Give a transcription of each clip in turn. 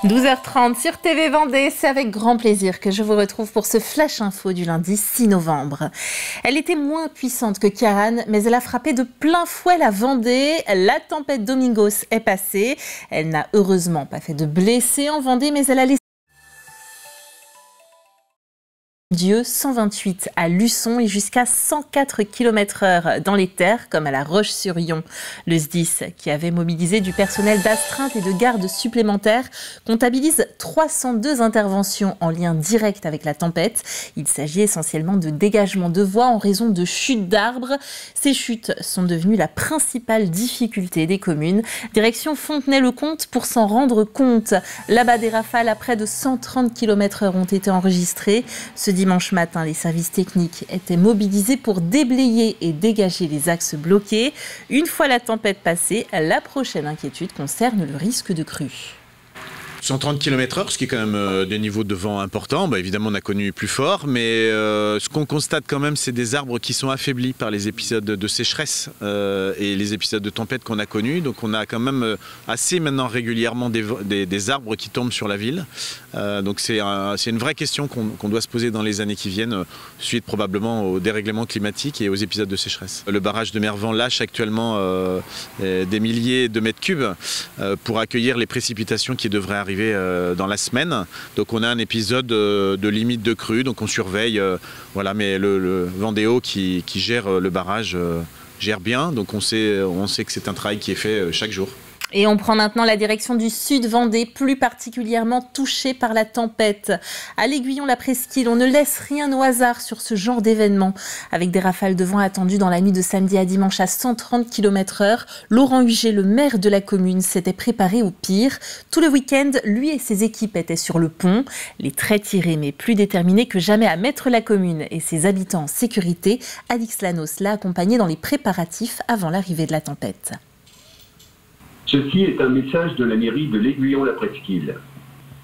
12h30 sur TV Vendée, c'est avec grand plaisir que je vous retrouve pour ce Flash Info du lundi 6 novembre. Elle était moins puissante que Ciarán, mais elle a frappé de plein fouet la Vendée. La tempête Domingos est passée. Elle n'a heureusement pas fait de blessés en Vendée, mais elle a laissé 128 à Luçon et jusqu'à 104 km/h dans les terres, comme à La Roche-sur-Yon. Le SDIS, qui avait mobilisé du personnel d'astreinte et de garde supplémentaires, comptabilise 302 interventions en lien direct avec la tempête. Il s'agit essentiellement de dégagement de voies en raison de chutes d'arbres. Ces chutes sont devenues la principale difficulté des communes. Direction Fontenay-le-Comte pour s'en rendre compte. Là-bas, des rafales à près de 130 km/h ont été enregistrées. Ce dimanche matin, les services techniques étaient mobilisés pour déblayer et dégager les axes bloqués. Une fois la tempête passée, la prochaine inquiétude concerne le risque de crue. 130 km/h, ce qui est quand même des niveaux de vent importants. Évidemment, on a connu plus fort, mais ce qu'on constate quand même, c'est des arbres qui sont affaiblis par les épisodes de sécheresse et les épisodes de tempête qu'on a connus. Donc on a quand même assez maintenant régulièrement des arbres qui tombent sur la ville. Donc c'est une vraie question qu'on doit se poser dans les années qui viennent, suite probablement au dérèglement climatique et aux épisodes de sécheresse. Le barrage de Mervan lâche actuellement des milliers de mètres cubes pour accueillir les précipitations qui devraient arriver dans la semaine. Donc on a un épisode de limite de crue, donc on surveille, voilà, mais le Vendéo qui gère le barrage gère bien, donc on sait que c'est un travail qui est fait chaque jour. Et on prend maintenant la direction du sud Vendée, plus particulièrement touché par la tempête. À l'Aiguillon-la-Presqu'île, on ne laisse rien au hasard sur ce genre d'événement. Avec des rafales de vent attendues dans la nuit de samedi à dimanche à 130 km/h, Laurent Huget, le maire de la commune, s'était préparé au pire. Tout le week-end, lui et ses équipes étaient sur le pont. Les traits tirés, mais plus déterminés que jamais à mettre la commune et ses habitants en sécurité. Alix Lanos l'a accompagné dans les préparatifs avant l'arrivée de la tempête. Ceci est un message de la mairie de l'Aiguillon-la-Presqu'île.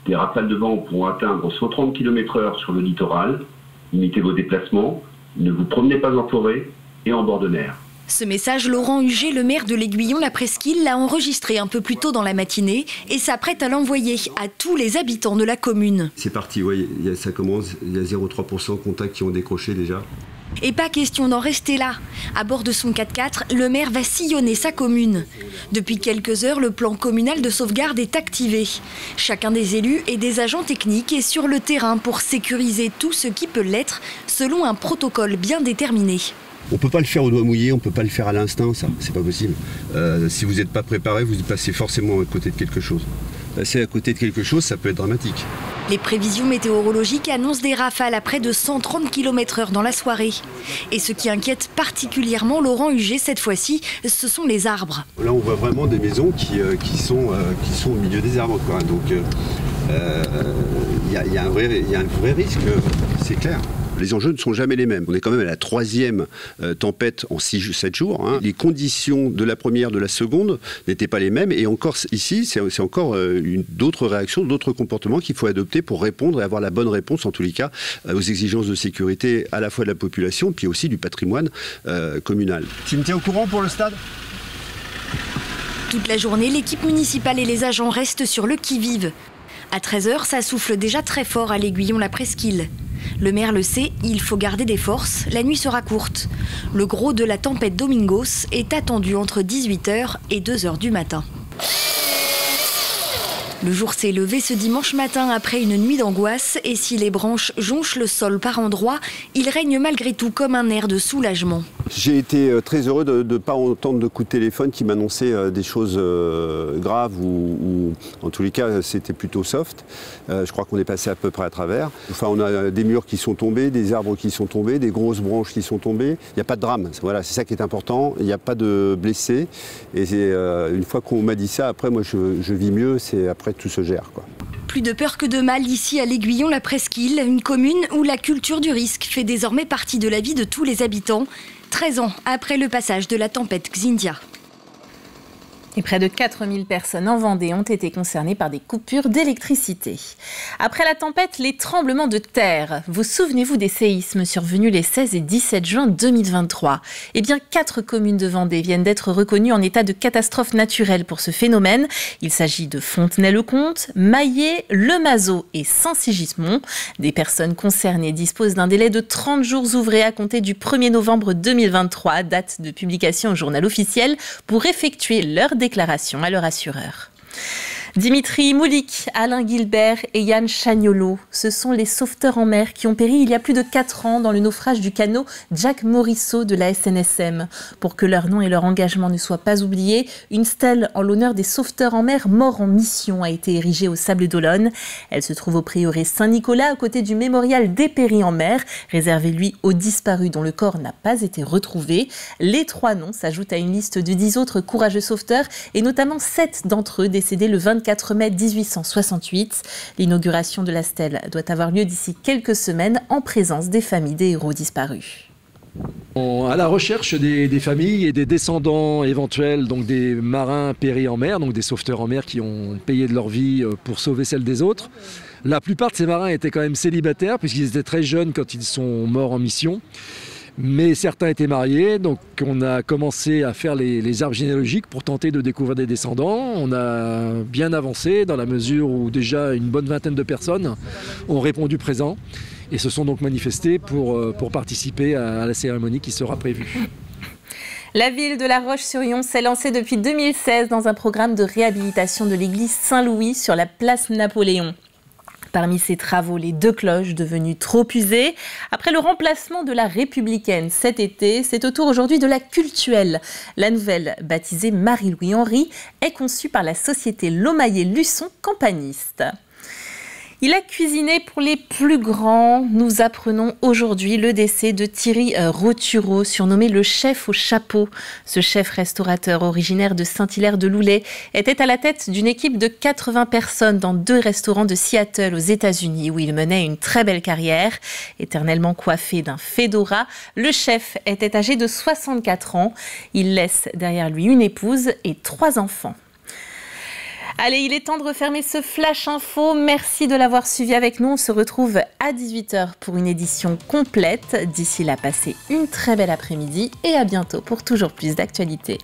Les rafales de vent pourront atteindre 130 km/h sur le littoral. Limitez vos déplacements, ne vous promenez pas en forêt et en bord de mer. Ce message, Laurent Huget, le maire de l'Aiguillon-la-Presqu'île, l'a enregistré un peu plus tôt dans la matinée et s'apprête à l'envoyer à tous les habitants de la commune. C'est parti, oui, ça commence, il y a 0,3% de contacts qui ont décroché déjà. Et pas question d'en rester là. À bord de son 4x4, le maire va sillonner sa commune. Depuis quelques heures, le plan communal de sauvegarde est activé. Chacun des élus et des agents techniques est sur le terrain pour sécuriser tout ce qui peut l'être selon un protocole bien déterminé. On ne peut pas le faire au doigt mouillé, on ne peut pas le faire à l'instinct, ça, c'est pas possible. Si vous n'êtes pas préparé, vous passez forcément à côté de quelque chose. Passer à côté de quelque chose, ça peut être dramatique. Les prévisions météorologiques annoncent des rafales à près de 130 km/h dans la soirée. Et ce qui inquiète particulièrement Laurent Huget cette fois-ci, ce sont les arbres. Là, on voit vraiment des maisons qui sont au milieu des arbres, quoi. Donc, il y a un vrai risque, c'est clair. Les enjeux ne sont jamais les mêmes. On est quand même à la troisième tempête en 7 jours. Les conditions de la première, de la seconde n'étaient pas les mêmes. Et encore ici, c'est encore d'autres réactions, d'autres comportements qu'il faut adopter pour répondre et avoir la bonne réponse, en tous les cas, aux exigences de sécurité à la fois de la population, puis aussi du patrimoine communal. Tu me tiens au courant pour le stade ? Toute la journée, l'équipe municipale et les agents restent sur le qui-vive. À 13h, ça souffle déjà très fort à l'Aiguillon-la-Presqu'île. Le maire le sait, il faut garder des forces, la nuit sera courte. Le gros de la tempête Domingos est attendu entre 18h et 2h du matin. Le jour s'est levé ce dimanche matin après une nuit d'angoisse et si les branches jonchent le sol par endroits, il règne malgré tout comme un air de soulagement. J'ai été très heureux de ne pas entendre de coups de téléphone qui m'annonçaient des choses graves ou en tous les cas c'était plutôt soft. Je crois qu'on est passé à peu près à travers. Enfin, on a des murs qui sont tombés, des arbres qui sont tombés, des grosses branches qui sont tombées. Il n'y a pas de drame, voilà, c'est ça qui est important. Il n'y a pas de blessés. Et une fois qu'on m'a dit ça, après moi je vis mieux, c'est après tout se gère, quoi. Plus de peur que de mal ici à l'Aiguillon-la-Presqu'île, une commune où la culture du risque fait désormais partie de la vie de tous les habitants, 13 ans après le passage de la tempête Xynthia. Et près de 4000 personnes en Vendée ont été concernées par des coupures d'électricité. Après la tempête, les tremblements de terre. Vous souvenez-vous des séismes survenus les 16 et 17 juin 2023 ? Eh bien, 4 communes de Vendée viennent d'être reconnues en état de catastrophe naturelle pour ce phénomène. Il s'agit de Fontenay-le-Comte, Maillé, Le Mazo et Saint-Sigismond. Des personnes concernées disposent d'un délai de 30 jours ouvrés à compter du 1er novembre 2023, date de publication au journal officiel, pour effectuer leur déclaration à leur assureur. Dimitri Moulik, Alain Gilbert et Yann Chagnolo, ce sont les sauveteurs en mer qui ont péri il y a plus de 4 ans dans le naufrage du canot Jack Morisseau de la SNSM. Pour que leur nom et leur engagement ne soient pas oubliés, une stèle en l'honneur des sauveteurs en mer morts en mission a été érigée au Sables d'Olonne. Elle se trouve au prieuré Saint-Nicolas, à côté du mémorial des péris en mer, réservé lui aux disparus dont le corps n'a pas été retrouvé. Les 3 noms s'ajoutent à une liste de 10 autres courageux sauveteurs et notamment 7 d'entre eux décédés le 24 mai 1868. L'inauguration de la stèle doit avoir lieu d'ici quelques semaines en présence des familles des héros disparus. À la recherche des familles et des descendants éventuels, donc des marins péris en mer, donc des sauveteurs en mer qui ont payé de leur vie pour sauver celle des autres. La plupart de ces marins étaient quand même célibataires puisqu'ils étaient très jeunes quand ils sont morts en mission. Mais certains étaient mariés, donc on a commencé à faire les arbres généalogiques pour tenter de découvrir des descendants. On a bien avancé dans la mesure où déjà une bonne vingtaine de personnes ont répondu présent et se sont donc manifestées pour participer à la cérémonie qui sera prévue. La ville de La Roche-sur-Yon s'est lancée depuis 2016 dans un programme de réhabilitation de l'église Saint-Louis sur la place Napoléon. Parmi ces travaux, les 2 cloches devenues trop usées. Après le remplacement de la républicaine cet été, c'est au tour aujourd'hui de la cultuelle. La nouvelle, baptisée Marie-Louis-Henri, est conçue par la société Lomaillé-Luçon Campaniste. Il a cuisiné pour les plus grands. Nous apprenons aujourd'hui le décès de Thierry Rothureau, surnommé le chef au chapeau. Ce chef restaurateur originaire de Saint-Hilaire-de-Loulay était à la tête d'une équipe de 80 personnes dans 2 restaurants de Seattle aux États-Unis où il menait une très belle carrière. Éternellement coiffé d'un fedora, le chef était âgé de 64 ans. Il laisse derrière lui une épouse et 3 enfants. Allez, il est temps de refermer ce Flash Info. Merci de l'avoir suivi avec nous. On se retrouve à 18h pour une édition complète. D'ici là, passez une très belle après-midi et à bientôt pour toujours plus d'actualités.